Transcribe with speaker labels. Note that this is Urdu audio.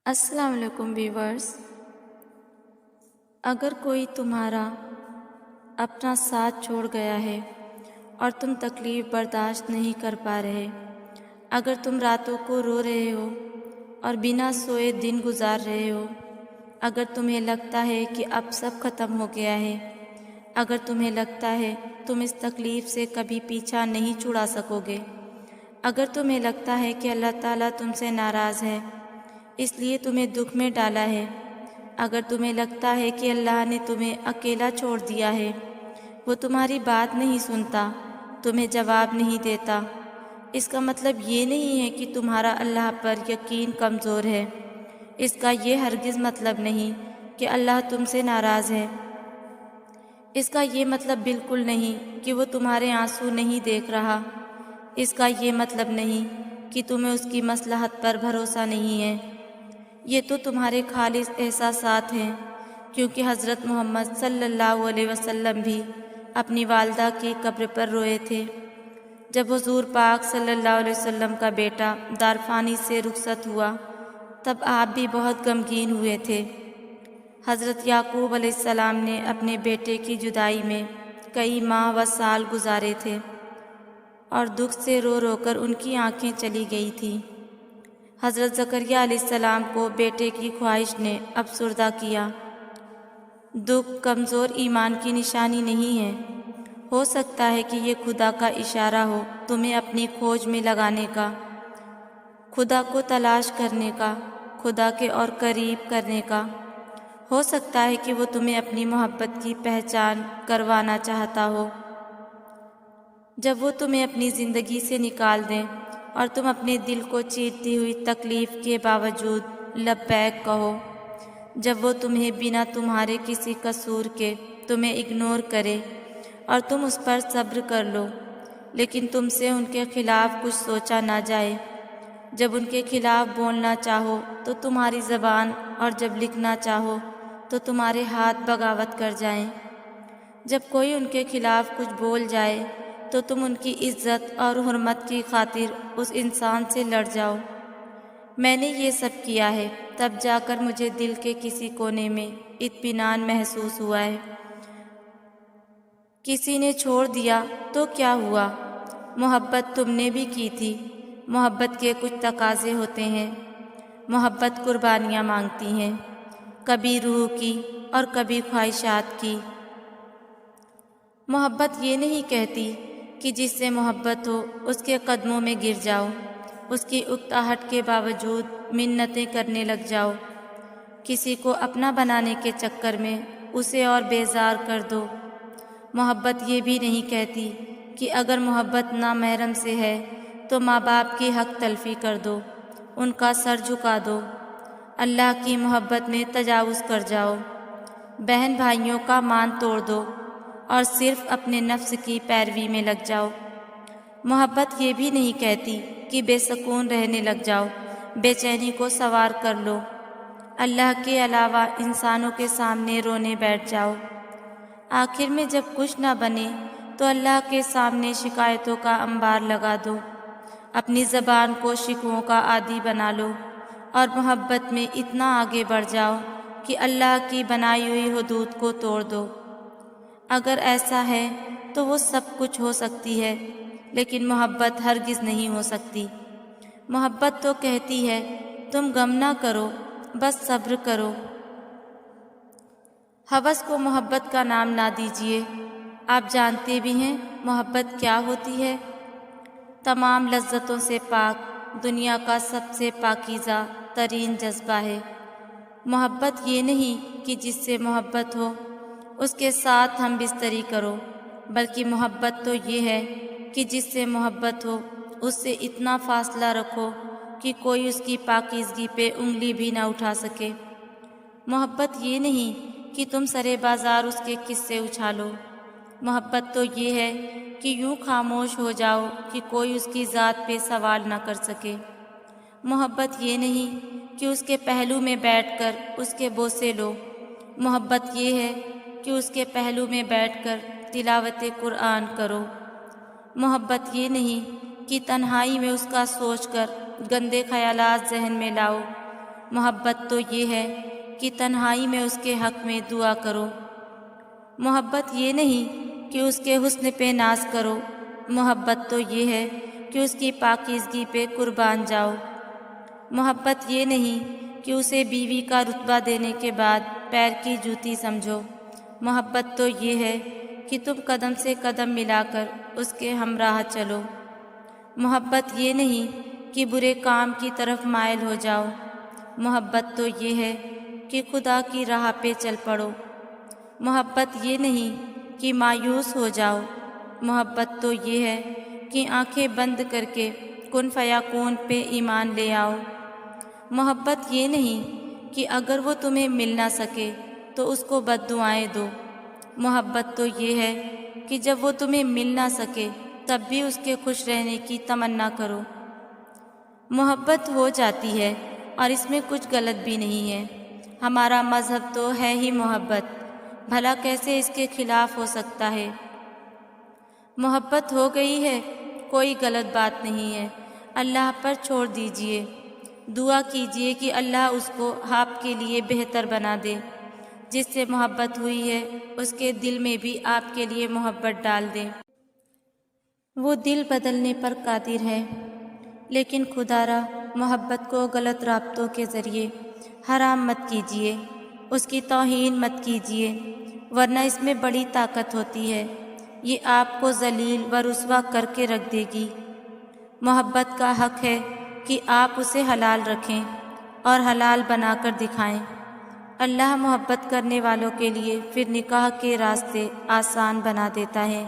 Speaker 1: السلام علیکم ویورز۔ اگر کوئی تمہارا اپنا ساتھ چھوڑ گیا ہے اور تم تکلیف برداشت نہیں کر پا رہے، اگر تم راتوں کو رو رہے ہو اور بنا سوئے دن گزار رہے ہو، اگر تمہیں لگتا ہے کہ اب سب ختم ہو گیا ہے، اگر تمہیں لگتا ہے تم اس تکلیف سے کبھی پیچھا نہیں چھڑا سکو گے، اگر تمہیں لگتا ہے کہ اللہ تعالیٰ تم سے ناراض ہے اس لیے تمہیں دکھ میں ڈالا ہے، اگر تمہیں لگتا ہے کہ اللہ نے تمہیں اکیلا چھوڑ دیا ہے، وہ تمہاری بات نہیں سنتا، تمہیں جواب نہیں دیتا، اس کا مطلب یہ نہیں ہے کہ تمہارا اللہ پر یقین کمزور ہے، اس کا یہ ہرگز مطلب نہیں کہ اللہ تم سے ناراض ہے، اس کا یہ مطلب بالکل نہیں کہ وہ تمہارے آنسو نہیں دیکھ رہا، اس کا یہ مطلب نہیں کہ تمہیں اس کی مصلحت پر بھروسہ نہیں ہے۔ یہ تو تمہارے خالص احساسات ہیں، کیونکہ حضرت محمد صلی اللہ علیہ وسلم بھی اپنی والدہ کی قبر پر روئے تھے۔ جب حضور پاک صلی اللہ علیہ وسلم کا بیٹا دارفانی سے رخصت ہوا تب آپ بھی بہت غمگین ہوئے تھے۔ حضرت یعقوب علیہ السلام نے اپنے بیٹے کی جدائی میں کئی ماہ و سال گزارے تھے اور دکھ سے رو رو کر ان کی آنکھیں چلی گئی تھیں۔ حضرت زکریا علیہ السلام کو بیٹے کی خواہش نے افسردہ کیا۔ دکھ کمزور ایمان کی نشانی نہیں ہے، ہو سکتا ہے کہ یہ خدا کا اشارہ ہو تمہیں اپنی کھوج میں لگانے کا، خدا کو تلاش کرنے کا، خدا کے اور قریب کرنے کا۔ ہو سکتا ہے کہ وہ تمہیں اپنی محبت کی پہچان کروانا چاہتا ہو۔ جب وہ تمہیں اپنی زندگی سے نکال دیں اور تم اپنے دل کو چیرتی ہوئی تکلیف کے باوجود لبیک کہو، جب وہ تمہیں بنا تمہارے کسی قصور کے تمہیں اگنور کرے اور تم اس پر صبر کر لو لیکن تم سے ان کے خلاف کچھ سوچا نہ جائے، جب ان کے خلاف بولنا چاہو تو تمہاری زبان اور جب لکھنا چاہو تو تمہارے ہاتھ بغاوت کر جائیں، جب کوئی ان کے خلاف کچھ بول جائے تو تم ان کی عزت اور حرمت کی خاطر اس انسان سے لڑ جاؤ۔ میں نے یہ سب کیا ہے، تب جا کر مجھے دل کے کسی کونے میں اطمینان محسوس ہوا ہے۔ کسی نے چھوڑ دیا تو کیا ہوا؟ محبت تم نے بھی کی تھی۔ محبت کے کچھ تقاضے ہوتے ہیں، محبت قربانیاں مانگتی ہیں، کبھی روح کی اور کبھی خواہشات کی۔ محبت یہ نہیں کہتی کہ جس سے محبت ہو اس کے قدموں میں گر جاؤ، اس کی اکتاہٹ کے باوجود منتیں کرنے لگ جاؤ، کسی کو اپنا بنانے کے چکر میں اسے اور بیزار کر دو۔ محبت یہ بھی نہیں کہتی کہ اگر محبت نامحرم سے ہے تو ماں باپ کی حق تلفی کر دو، ان کا سر جھکا دو، اللہ کی محبت میں تجاوز کر جاؤ، بہن بھائیوں کا مان توڑ دو اور صرف اپنے نفس کی پیروی میں لگ جاؤ۔ محبت یہ بھی نہیں کہتی کہ بے سکون رہنے لگ جاؤ، بے چینی کو سوار کر لو، اللہ کے علاوہ انسانوں کے سامنے رونے بیٹھ جاؤ۔ آخر میں جب کچھ نہ بنے تو اللہ کے سامنے شکایتوں کا انبار لگا دو، اپنی زبان کو شکووں کا عادی بنا لو اور محبت میں اتنا آگے بڑھ جاؤ کہ اللہ کی بنائی ہوئی حدود کو توڑ دو۔ اگر ایسا ہے تو وہ سب کچھ ہو سکتی ہے لیکن محبت ہرگز نہیں ہو سکتی۔ محبت تو کہتی ہے تم غم نہ کرو، بس صبر کرو۔ ہوس کو محبت کا نام نہ دیجیے، آپ جانتے بھی ہیں محبت کیا ہوتی ہے۔ تمام لذتوں سے پاک، دنیا کا سب سے پاکیزہ ترین جذبہ ہے۔ محبت یہ نہیں کہ جس سے محبت ہو اس کے ساتھ ہم بستری کرو، بلکہ محبت تو یہ ہے کہ جس سے محبت ہو اس سے اتنا فاصلہ رکھو کہ کوئی اس کی پاکیزگی پہ انگلی بھی نہ اٹھا سکے۔ محبت یہ نہیں کہ تم سرے بازار اس کے قصے اچھالو، محبت تو یہ ہے کہ یوں خاموش ہو جاؤ کہ کوئی اس کی ذات پہ سوال نہ کر سکے۔ محبت یہ نہیں کہ اس کے پہلو میں بیٹھ کر اس کے بوسے لو، محبت یہ ہے کہ اس کے پہلو میں بیٹھ کر تلاوت قرآن کرو۔ محبت یہ نہیں کہ تنہائی میں اس کا سوچ کر گندے خیالات ذہن میں لاؤ، محبت تو یہ ہے کہ تنہائی میں اس کے حق میں دعا کرو۔ محبت یہ نہیں کہ اس کے حسن پہ ناز کرو، محبت تو یہ ہے کہ اس کی پاکیزگی پہ قربان جاؤ۔ محبت یہ نہیں کہ اسے بیوی کا رتبہ دینے کے بعد پیر کی جوتی سمجھو، محبت تو یہ ہے کہ تم قدم سے قدم ملا کر اس کے ہمراہ چلو۔ محبت یہ نہیں کہ برے کام کی طرف مائل ہو جاؤ، محبت تو یہ ہے کہ خدا کی راہ پہ چل پڑو۔ محبت یہ نہیں کہ مایوس ہو جاؤ، محبت تو یہ ہے کہ آنکھیں بند کر کے کن فیکون پہ ایمان لے آؤ۔ محبت یہ نہیں کہ اگر وہ تمہیں مل نہ سکے تو اس کو بد دعائیں دو، محبت تو یہ ہے کہ جب وہ تمہیں مل نہ سکے تب بھی اس کے خوش رہنے کی تمنا کرو۔ محبت ہو جاتی ہے اور اس میں کچھ غلط بھی نہیں ہے، ہمارا مذہب تو ہے ہی محبت، بھلا کیسے اس کے خلاف ہو سکتا ہے؟ محبت ہو گئی ہے، کوئی غلط بات نہیں ہے، اللہ پر چھوڑ دیجئے، دعا کیجئے کہ اللہ اس کو آپ کے لیے بہتر بنا دے، جس سے محبت ہوئی ہے اس کے دل میں بھی آپ کے لیے محبت ڈال دے۔ وہ دل بدلنے پر قادر ہے، لیکن خدا را محبت کو غلط رابطوں کے ذریعے حرام مت کیجیے، اس کی توہین مت کیجیے، ورنہ اس میں بڑی طاقت ہوتی ہے، یہ آپ کو ذلیل و رسوا کر کے رکھ دے گی۔ محبت کا حق ہے کہ آپ اسے حلال رکھیں اور حلال بنا کر دکھائیں۔ اللہ محبت کرنے والوں کے لیے پھر نکاح کے راستے آسان بنا دیتا ہے۔